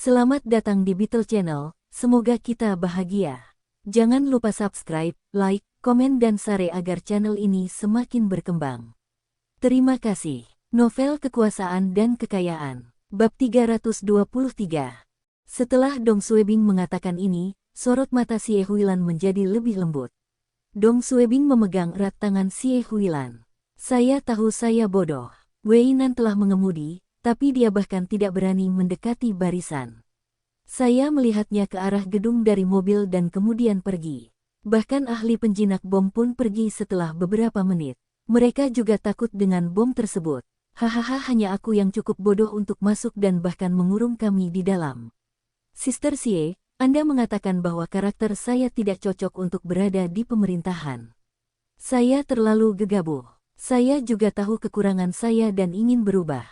Selamat datang di Beetle Channel, semoga kita bahagia. Jangan lupa subscribe, like, komen dan share agar channel ini semakin berkembang. Terima kasih. Novel Kekuasaan dan Kekayaan, Bab 323. Setelah Dong Suebing mengatakan ini, sorot mata Xie Huilan menjadi lebih lembut. Dong Suebing memegang erat tangan Xie Huilan. Saya tahu saya bodoh. Wei Nan telah mengemudi, tapi dia bahkan tidak berani mendekati barisan. Saya melihatnya ke arah gedung dari mobil dan kemudian pergi. Bahkan ahli penjinak bom pun pergi setelah beberapa menit. Mereka juga takut dengan bom tersebut. Hahaha, hanya aku yang cukup bodoh untuk masuk dan bahkan mengurung kami di dalam. Sister Xie, Anda mengatakan bahwa karakter saya tidak cocok untuk berada di pemerintahan. Saya terlalu gegabah. Saya juga tahu kekurangan saya dan ingin berubah.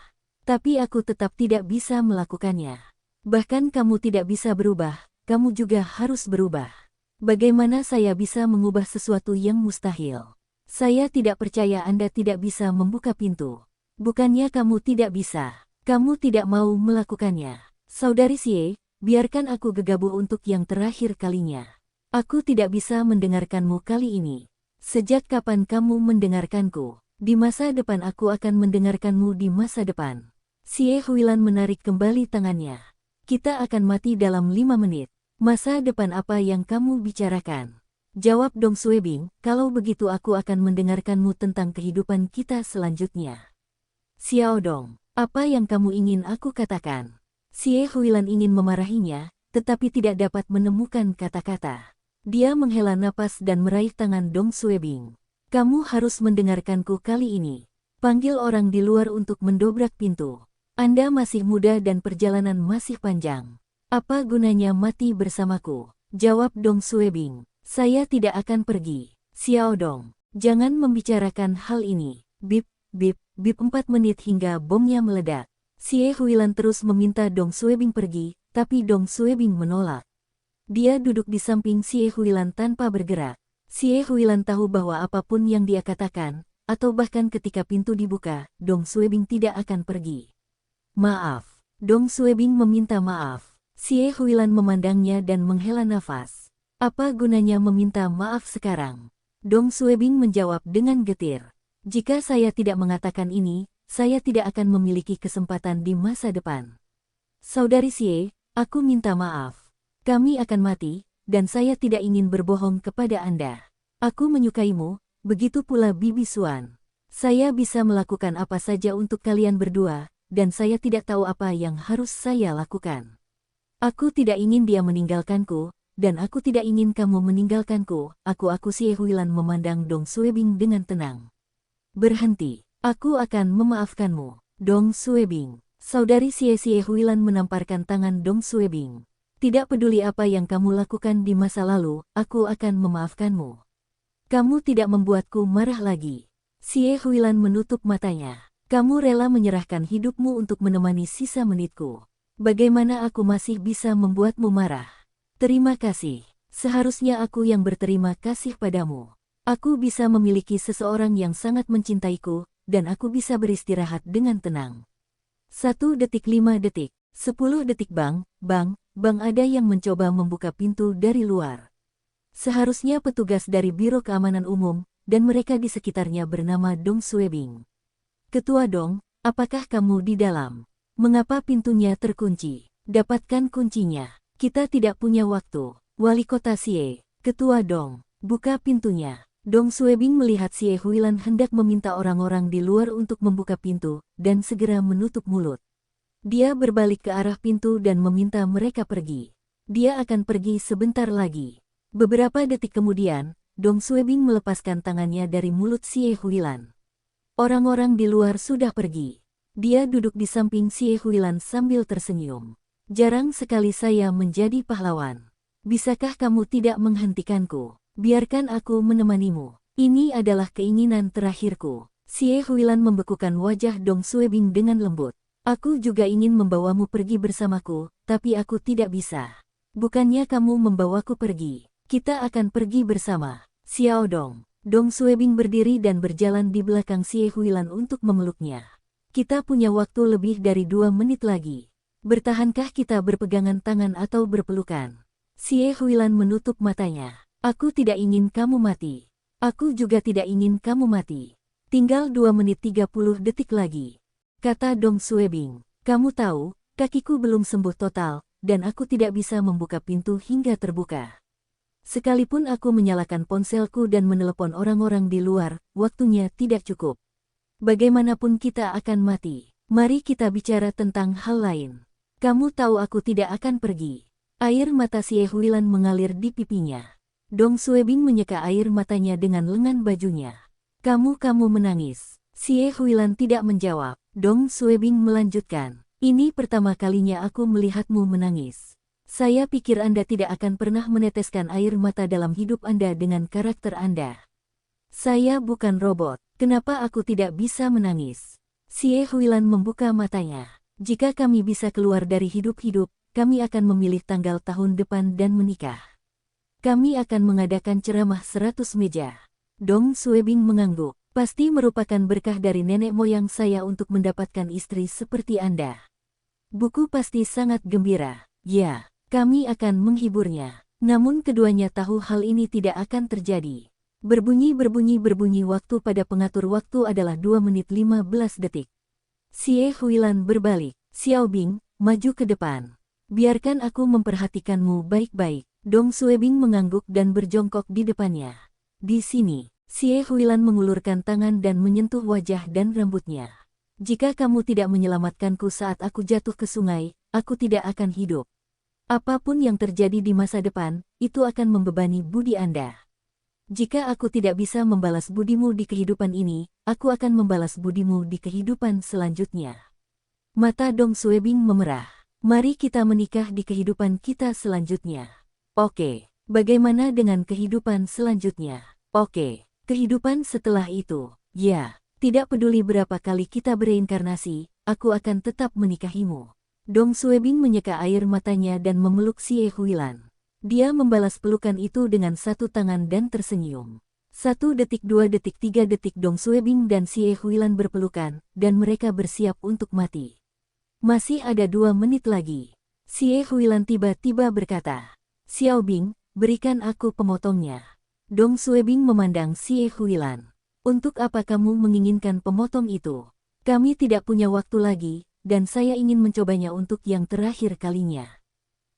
Tapi aku tetap tidak bisa melakukannya. Bahkan kamu tidak bisa berubah, kamu juga harus berubah. Bagaimana saya bisa mengubah sesuatu yang mustahil? Saya tidak percaya Anda tidak bisa membuka pintu. Bukannya kamu tidak bisa, kamu tidak mau melakukannya. Saudari Xie, biarkan aku gegabah untuk yang terakhir kalinya. Aku tidak bisa mendengarkanmu kali ini. Sejak kapan kamu mendengarkanku? Di masa depan aku akan mendengarkanmu di masa depan. Xie Huilan menarik kembali tangannya. Kita akan mati dalam 5 menit. Masa depan apa yang kamu bicarakan? Jawab Dong Suebing, kalau begitu aku akan mendengarkanmu tentang kehidupan kita selanjutnya. Xiao Dong, apa yang kamu ingin aku katakan? Xie Huilan ingin memarahinya, tetapi tidak dapat menemukan kata-kata. Dia menghela napas dan meraih tangan Dong Suebing. Kamu harus mendengarkanku kali ini. Panggil orang di luar untuk mendobrak pintu. Anda masih muda dan perjalanan masih panjang. Apa gunanya mati bersamaku? Jawab Dong Suebing. Saya tidak akan pergi. Xiao Dong, jangan membicarakan hal ini. Bip, bip, bip 4 menit hingga bomnya meledak. Xie Huilan terus meminta Dong Suebing pergi, tapi Dong Suebing menolak. Dia duduk di samping Xie Huilan tanpa bergerak. Xie Huilan tahu bahwa apapun yang dia katakan, atau bahkan ketika pintu dibuka, Dong Suebing tidak akan pergi. Maaf. Dong Suebing meminta maaf. Xie Huilan memandangnya dan menghela nafas. Apa gunanya meminta maaf sekarang? Dong Suebing menjawab dengan getir. Jika saya tidak mengatakan ini, saya tidak akan memiliki kesempatan di masa depan. Saudari Xie, aku minta maaf. Kami akan mati, dan saya tidak ingin berbohong kepada Anda. Aku menyukaimu, begitu pula Bibi Xuan. Saya bisa melakukan apa saja untuk kalian berdua, dan saya tidak tahu apa yang harus saya lakukan. Aku tidak ingin dia meninggalkanku, dan aku tidak ingin kamu meninggalkanku. Aku Xie Huilan memandang Dong Suebing dengan tenang. Berhenti, aku akan memaafkanmu. Dong Suebing. Saudari Xie Huilan menamparkan tangan Dong Suebing. Tidak peduli apa yang kamu lakukan di masa lalu, aku akan memaafkanmu. Kamu tidak membuatku marah lagi. Xie Huilan menutup matanya. Kamu rela menyerahkan hidupmu untuk menemani sisa menitku. Bagaimana aku masih bisa membuatmu marah? Terima kasih. Seharusnya aku yang berterima kasih padamu. Aku bisa memiliki seseorang yang sangat mencintaiku, dan aku bisa beristirahat dengan tenang. 1 detik 5 detik. 10 detik bang, ada yang mencoba membuka pintu dari luar. Seharusnya petugas dari Biro Keamanan Umum, dan mereka di sekitarnya bernama Dong Suebing. Ketua Dong, apakah kamu di dalam? Mengapa pintunya terkunci? Dapatkan kuncinya. Kita tidak punya waktu. Wali Kota Xie, Ketua Dong, buka pintunya. Dong Suebing melihat Xie Huilan hendak meminta orang-orang di luar untuk membuka pintu, dan segera menutup mulut. Dia berbalik ke arah pintu dan meminta mereka pergi. Dia akan pergi sebentar lagi. Beberapa detik kemudian, Dong Suebing melepaskan tangannya dari mulut Xie Huilan. Orang-orang di luar sudah pergi. Dia duduk di samping Xie Huilan sambil tersenyum. Jarang sekali saya menjadi pahlawan. Bisakah kamu tidak menghentikanku? Biarkan aku menemanimu. Ini adalah keinginan terakhirku. Xie Huilan membekukan wajah Dong Suebing dengan lembut. Aku juga ingin membawamu pergi bersamaku, tapi aku tidak bisa. Bukannya kamu membawaku pergi. Kita akan pergi bersama. Xiao Dong. Dong Suebing berdiri dan berjalan di belakang Xie Huilan untuk memeluknya. Kita punya waktu lebih dari 2 menit lagi. Bertahankah kita berpegangan tangan atau berpelukan? Xie Huilan menutup matanya. Aku tidak ingin kamu mati. Aku juga tidak ingin kamu mati. Tinggal 2 menit 30 detik lagi. Kata Dong Suebing. Kamu tahu, kakiku belum sembuh total, dan aku tidak bisa membuka pintu hingga terbuka. Sekalipun aku menyalakan ponselku dan menelepon orang-orang di luar, waktunya tidak cukup. Bagaimanapun kita akan mati. Mari kita bicara tentang hal lain. Kamu tahu aku tidak akan pergi. Air mata Xie Huilan mengalir di pipinya. Dong Suebing menyeka air matanya dengan lengan bajunya. Kamu menangis. Xie Huilan tidak menjawab. Dong Suebing melanjutkan. Ini pertama kalinya aku melihatmu menangis. Saya pikir Anda tidak akan pernah meneteskan air mata dalam hidup Anda dengan karakter Anda. Saya bukan robot. Kenapa aku tidak bisa menangis? Xie Huilan membuka matanya. Jika kami bisa keluar dari hidup-hidup, kami akan memilih tanggal tahun depan dan menikah. Kami akan mengadakan ceramah 100 meja. Dong Suebing mengangguk. Pasti merupakan berkah dari nenek moyang saya untuk mendapatkan istri seperti Anda. Buku pasti sangat gembira. Ya, kami akan menghiburnya. Namun keduanya tahu hal ini tidak akan terjadi. Berbunyi waktu pada pengatur waktu adalah 2 menit 15 detik. Xie Huilan berbalik. Xiaobing, maju ke depan. Biarkan aku memperhatikanmu baik-baik. Dong Suebing mengangguk dan berjongkok di depannya. Di sini, Xie Huilan mengulurkan tangan dan menyentuh wajah dan rambutnya. Jika kamu tidak menyelamatkanku saat aku jatuh ke sungai, aku tidak akan hidup. Apapun yang terjadi di masa depan, itu akan membebani budi Anda. Jika aku tidak bisa membalas budimu di kehidupan ini, aku akan membalas budimu di kehidupan selanjutnya. Mata Dong Suebing memerah. Mari kita menikah di kehidupan kita selanjutnya. Oke, bagaimana dengan kehidupan selanjutnya? Oke, kehidupan setelah itu. Ya, tidak peduli berapa kali kita bereinkarnasi, aku akan tetap menikahimu. Dong Suebing menyeka air matanya dan memeluk Xie Huilan. Dia membalas pelukan itu dengan satu tangan dan tersenyum. 1 detik, 2 detik, 3 detik Dong Suebing dan Xie Huilan berpelukan, dan mereka bersiap untuk mati. Masih ada 2 menit lagi. Xie Huilan tiba-tiba berkata, Xiaobing, berikan aku pemotongnya. Dong Suebing memandang Xie Huilan. Untuk apa kamu menginginkan pemotong itu? Kami tidak punya waktu lagi, dan saya ingin mencobanya untuk yang terakhir kalinya.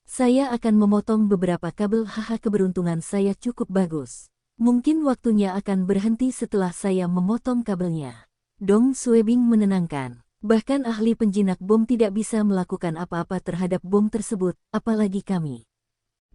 Saya akan memotong beberapa kabel. Keberuntungan saya cukup bagus. Mungkin waktunya akan berhenti setelah saya memotong kabelnya. Dong Suebing menenangkan. Bahkan ahli penjinak bom tidak bisa melakukan apa-apa terhadap bom tersebut, apalagi kami.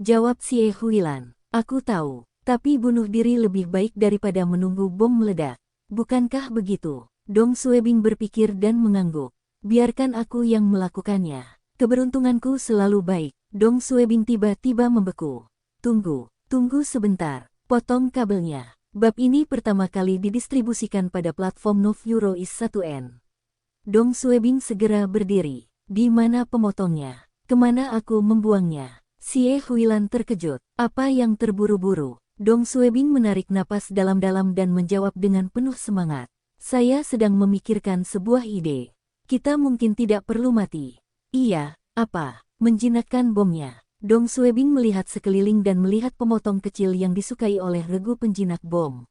Jawab Xie Huilan. Aku tahu, tapi bunuh diri lebih baik daripada menunggu bom meledak. Bukankah begitu? Dong Suebing berpikir dan mengangguk. Biarkan aku yang melakukannya. Keberuntunganku selalu baik. Dong Suebing tiba-tiba membeku. Tunggu sebentar. Potong kabelnya. Bab ini pertama kali didistribusikan pada platform Novyurois 1N. Dong Suebing segera berdiri. Di mana pemotongnya? Kemana aku membuangnya? Xie Huilan terkejut. Apa yang terburu-buru? Dong Suebing menarik napas dalam-dalam dan menjawab dengan penuh semangat. Saya sedang memikirkan sebuah ide. Kita mungkin tidak perlu mati. Iya, apa? Menjinakkan bomnya. Dong Suebing melihat sekeliling dan melihat pemotong kecil yang disukai oleh regu penjinak bom.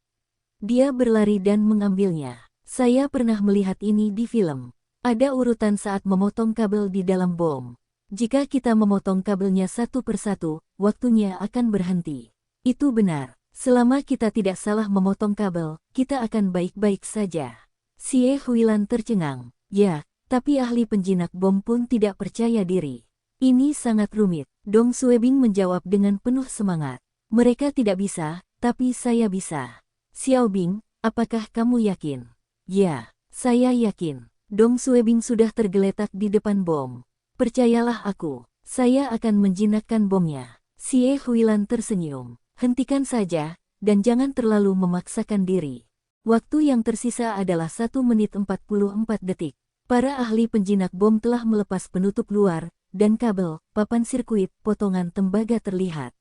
Dia berlari dan mengambilnya. Saya pernah melihat ini di film. Ada urutan saat memotong kabel di dalam bom. Jika kita memotong kabelnya satu persatu, waktunya akan berhenti. Itu benar. Selama kita tidak salah memotong kabel, kita akan baik-baik saja. Xie Huilan tercengang. Ya, tapi ahli penjinak bom pun tidak percaya diri. Ini sangat rumit. Dong Suebing menjawab dengan penuh semangat. Mereka tidak bisa, tapi saya bisa. Xiaobing, apakah kamu yakin? Ya, saya yakin. Dong Suebing sudah tergeletak di depan bom. Percayalah aku, saya akan menjinakkan bomnya. Xie Huilan tersenyum. Hentikan saja, dan jangan terlalu memaksakan diri. Waktu yang tersisa adalah 1 menit 44 detik. Para ahli penjinak bom telah melepas penutup luar, dan kabel, papan sirkuit, potongan tembaga terlihat.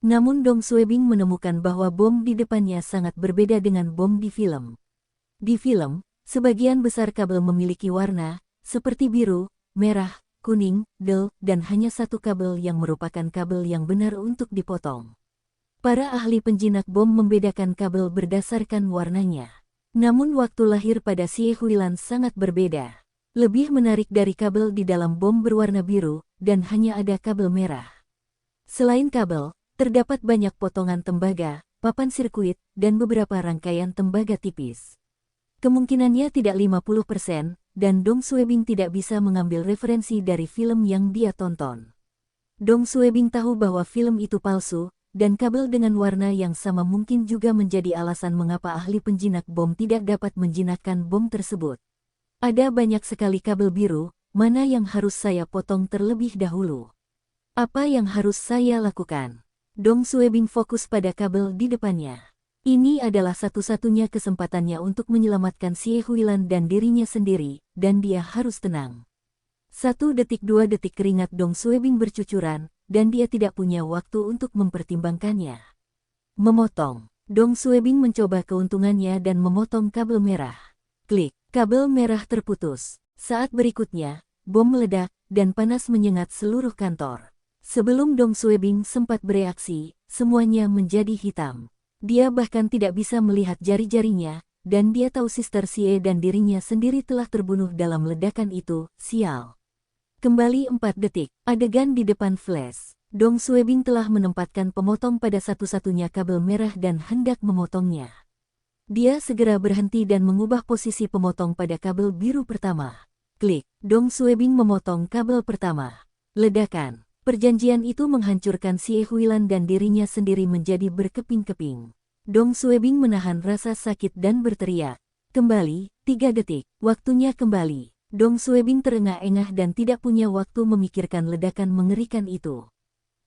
Namun Dong Suebing menemukan bahwa bom di depannya sangat berbeda dengan bom di film. Di film, sebagian besar kabel memiliki warna, seperti biru, merah, kuning, del, dan hanya satu kabel yang merupakan kabel yang benar untuk dipotong. Para ahli penjinak bom membedakan kabel berdasarkan warnanya. Namun waktu lahir pada Xie Huilan sangat berbeda. Lebih menarik dari kabel di dalam bom berwarna biru, dan hanya ada kabel merah. Selain kabel, terdapat banyak potongan tembaga, papan sirkuit, dan beberapa rangkaian tembaga tipis. Kemungkinannya tidak 50%, dan Dong Suebing tidak bisa mengambil referensi dari film yang dia tonton. Dong Suebing tahu bahwa film itu palsu, dan kabel dengan warna yang sama mungkin juga menjadi alasan mengapa ahli penjinak bom tidak dapat menjinakkan bom tersebut. Ada banyak sekali kabel biru, mana yang harus saya potong terlebih dahulu? Apa yang harus saya lakukan? Dong Suebing fokus pada kabel di depannya. Ini adalah satu-satunya kesempatannya untuk menyelamatkan Xie Huilan dan dirinya sendiri, dan dia harus tenang. 1 detik 2 detik keringat Dong Suebing bercucuran, dan dia tidak punya waktu untuk mempertimbangkannya. Memotong. Dong Suebing mencoba keuntungannya dan memotong kabel merah. Klik. Kabel merah terputus. Saat berikutnya, bom meledak, dan panas menyengat seluruh kantor. Sebelum Dong Suebing sempat bereaksi, semuanya menjadi hitam. Dia bahkan tidak bisa melihat jari-jarinya, dan dia tahu Sister Xie dan dirinya sendiri telah terbunuh dalam ledakan itu, sial. Kembali 4 detik, adegan di depan flash. Dong Suebing telah menempatkan pemotong pada satu-satunya kabel merah dan hendak memotongnya. Dia segera berhenti dan mengubah posisi pemotong pada kabel biru pertama. Klik. Dong Suebing memotong kabel pertama. Ledakan. Perjanjian itu menghancurkan Xie Huilan dan dirinya sendiri menjadi berkeping-keping. Dong Suebing menahan rasa sakit dan berteriak. Kembali, 3 detik. Waktunya kembali. Dong Suebing terengah-engah dan tidak punya waktu memikirkan ledakan mengerikan itu.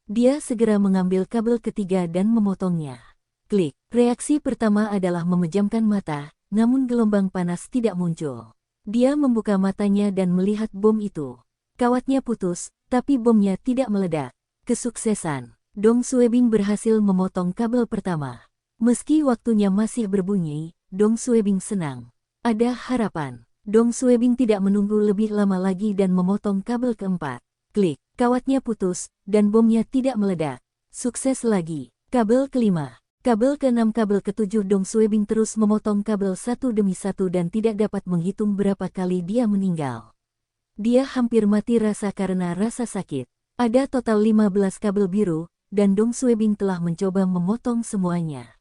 Dia segera mengambil kabel ketiga dan memotongnya. Klik. Reaksi pertama adalah memejamkan mata, namun gelombang panas tidak muncul. Dia membuka matanya dan melihat bom itu. Kawatnya putus, tapi bomnya tidak meledak. Kesuksesan. Dong Suebing berhasil memotong kabel pertama. Meski waktunya masih berbunyi, Dong Suebing senang. Ada harapan. Dong Suebing tidak menunggu lebih lama lagi dan memotong kabel keempat. Klik. Kawatnya putus, dan bomnya tidak meledak. Sukses lagi. Kabel kelima. Kabel ke-6 kabel ke-7 Dong Suebing terus memotong kabel satu demi satu dan tidak dapat menghitung berapa kali dia meninggal. Dia hampir mati rasa karena rasa sakit. Ada total 15 kabel biru, dan Dong Suebing telah mencoba memotong semuanya.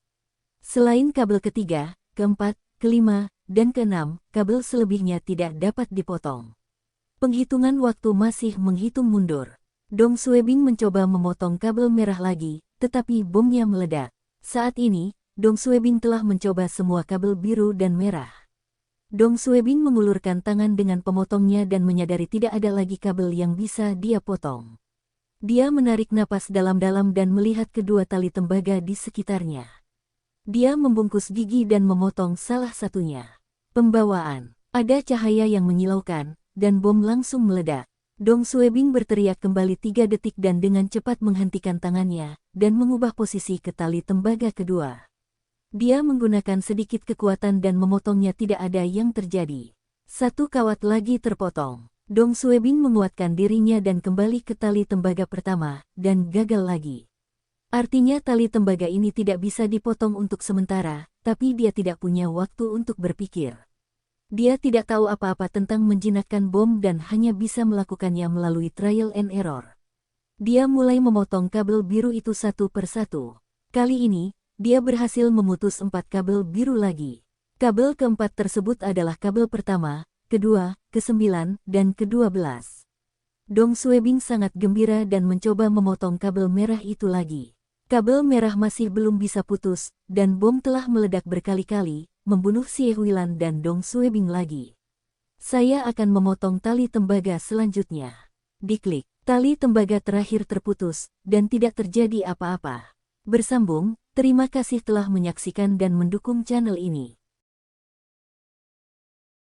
Selain kabel ketiga, keempat, kelima, dan keenam, kabel selebihnya tidak dapat dipotong. Penghitungan waktu masih menghitung mundur. Dong Suebing mencoba memotong kabel merah lagi, tetapi bomnya meledak. Saat ini, Dong Suebing telah mencoba semua kabel biru dan merah. Dong Suebing mengulurkan tangan dengan pemotongnya dan menyadari tidak ada lagi kabel yang bisa dia potong. Dia menarik napas dalam-dalam dan melihat kedua tali tembaga di sekitarnya. Dia membungkus gigi dan memotong salah satunya. Pembawaan. Ada cahaya yang menyilaukan, dan bom langsung meledak. Dong Suebing berteriak kembali 3 detik dan dengan cepat menghentikan tangannya, dan mengubah posisi ke tali tembaga kedua. Dia menggunakan sedikit kekuatan dan memotongnya tidak ada yang terjadi. Satu kawat lagi terpotong. Dong Suebing menguatkan dirinya dan kembali ke tali tembaga pertama, dan gagal lagi. Artinya tali tembaga ini tidak bisa dipotong untuk sementara, tapi dia tidak punya waktu untuk berpikir. Dia tidak tahu apa-apa tentang menjinakkan bom dan hanya bisa melakukannya melalui trial and error. Dia mulai memotong kabel biru itu satu persatu. Kali ini, dia berhasil memutus 4 kabel biru lagi. Kabel keempat tersebut adalah kabel pertama, kedua, ke-9, dan ke-12. Dong Suebing sangat gembira dan mencoba memotong kabel merah itu lagi. Kabel merah masih belum bisa putus, dan bom telah meledak berkali-kali, membunuh Xie Huilan dan Dong Suebing lagi. Saya akan memotong tali tembaga selanjutnya. Diklik. Tali tembaga terakhir terputus, dan tidak terjadi apa-apa. Bersambung, terima kasih telah menyaksikan dan mendukung channel ini.